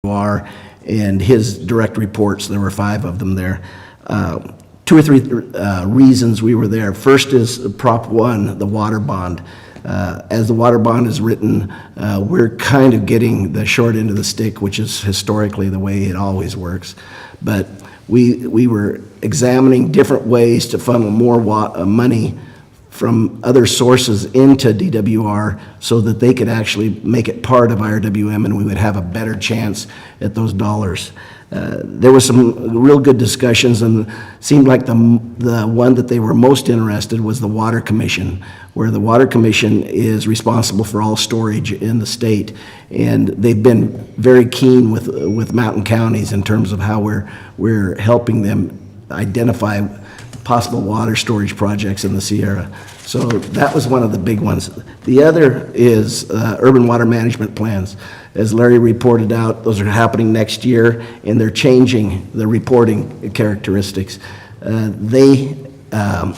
DWR and his direct reports. There were 5 of them there. 2 or 3 reasons we were there. First is Prop 1, the water bond. As the water bond is written, we're kind of getting the short end of the stick, which is historically the way it always works. But we were examining different ways to funnel more money from other sources into DWR so that they could actually make it part of IRWM and we would have a better chance at those dollars. There were some real good discussions, and seemed like the one that they were most interested was the Water Commission, where the Water Commission is responsible for all storage in the state, and they've been very keen with mountain counties in terms of how we're helping them identify possible water storage projects in the Sierra. So that was one of the big ones. The other is urban water management plans. As Larry reported out, those are happening next year, and they're changing the reporting characteristics. They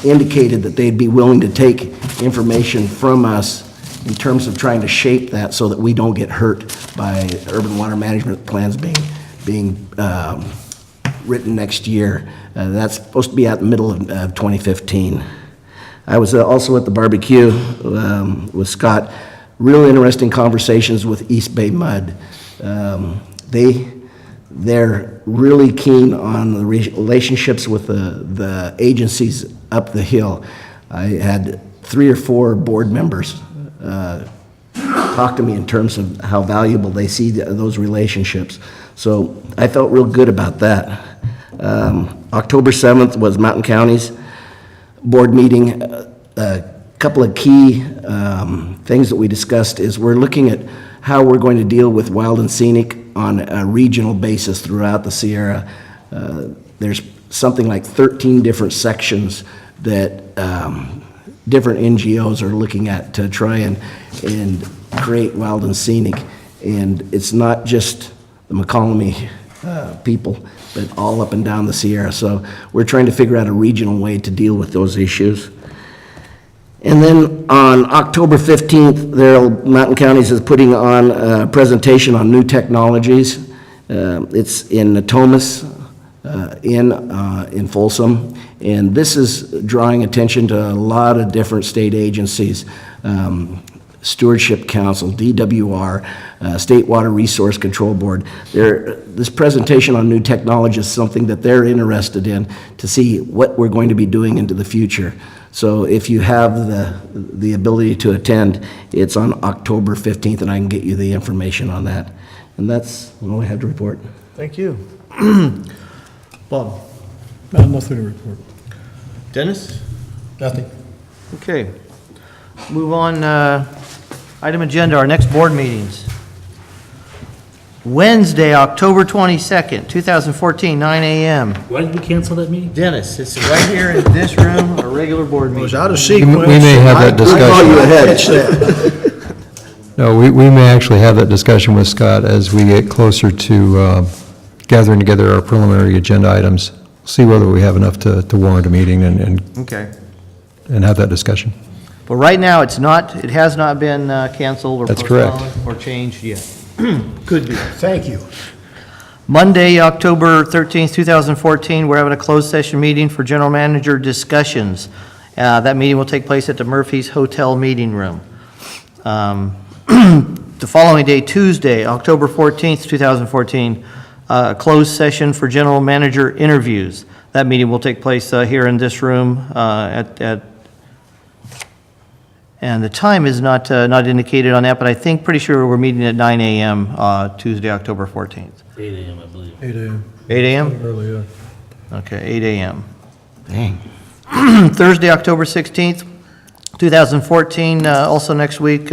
indicated that they'd be willing to take information from us in terms of trying to shape that so that we don't get hurt by urban water management plans being written next year. That's supposed to be out in the middle of 2015. I was also at the barbecue with Scott. Real interesting conversations with East Bay Mud. They're really keen on the relationships with the agencies up the hill. I had 3 or 4 board members talk to me in terms of how valuable they see those relationships. So I felt real good about that. October 7th was Mountain County's board meeting. A couple of key things that we discussed is we're looking at how we're going to deal with wild and scenic on a regional basis throughout the Sierra. There's something like 13 different sections that different NGOs are looking at to try and create wild and scenic. And it's not just the McCollum people, but all up and down the Sierra. So we're trying to figure out a regional way to deal with those issues. And then on October 15th, Mountain Counties is putting on a presentation on new technologies. It's in Natomas, in Folsom, and this is drawing attention to a lot of different state agencies, Stewardship Council, DWR, State Water Resource Control Board. This presentation on new technology is something that they're interested in to see what we're going to be doing into the future. So if you have the ability to attend, it's on October 15th, and I can get you the information on that. And that's all I have to report. Thank you. Bob? Nothing to report. Dennis? Nothing. Okay. Move on. Item agenda, our next board meetings. Wednesday, October 22nd, 2014, 9 a.m. Why did we cancel that meeting? Dennis, it's right here in this room, a regular board meeting. It was out of We sequence. may have that discussion. No, we may actually have that discussion with Scott as we get closer to gathering together our preliminary agenda items, see whether we have enough to warrant a meeting Okay. and have that discussion. But right now, it has not been canceled or That's correct. postponed or changed yet. Could be. Thank you. Monday, October 13th, 2014, we're having a closed session meeting for general manager discussions. That meeting will take place at the Murphy's Hotel Meeting Room. The following day, Tuesday, October 14th, 2014, a closed session for general manager interviews. That meeting will take place here in this room and the time is not indicated on that, but I think pretty sure we're meeting at 9 a.m. Tuesday, October 14th. 8 a.m., I believe. 8 a.m. 8 a.m.? Early, yeah. Okay, 8 a.m. Dang. Thursday, October 16th, 2014, also next week,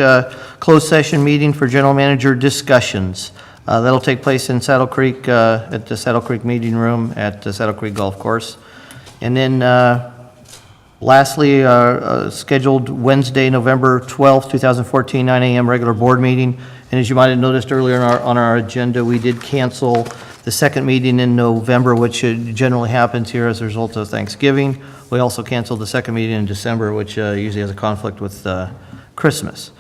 closed session meeting for general manager discussions. That'll take place in Saddle Creek, at the Saddle Creek Meeting Room at the Saddle Creek Golf Course. And then lastly, scheduled Wednesday, November 12th, 2014, 9 a.m. regular board meeting. And as you might have noticed earlier on our agenda, we did cancel the second meeting in November, which generally happens here as a result of Thanksgiving. We also canceled the second meeting in December, which usually has a conflict with Christmas.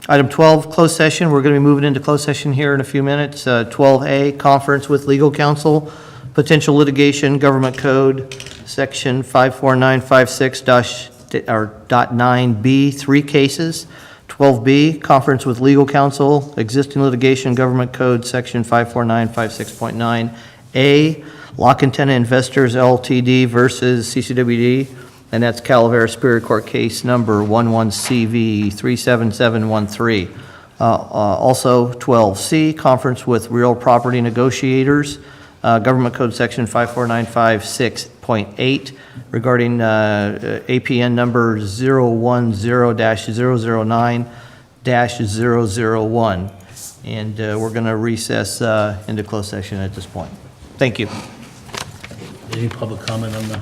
Item 12, closed session. We're going to be moving into closed session here in a few minutes. 12A, conference with legal counsel, potential litigation, government code, section 54956.9B, 3 cases. 12B, conference with legal counsel, existing litigation, government code, section 54956.9A, Lock and Tenant Investors LTD versus CCWD, and that's Calavera Superior Court case number 11CV 37713. Also 12C, conference with real property negotiators, government code section 54956.8 regarding APN number 010-009-001. And we're going to recess into closed session at this point. Thank you. Any public comment on the,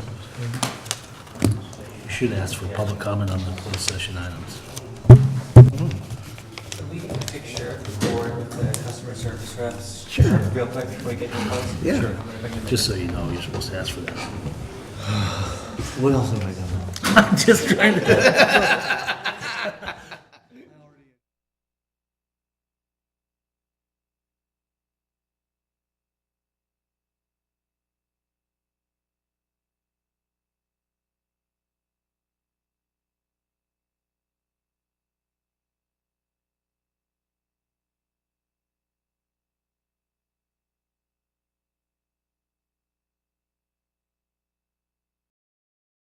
you should ask for public comment on the closed session items. Can we get a picture of the board with the customer service reps? Sure. Real quick before we get to close? Yeah. Sure. Just so you know, you're supposed to ask for that. What else have I done? I'm just trying to.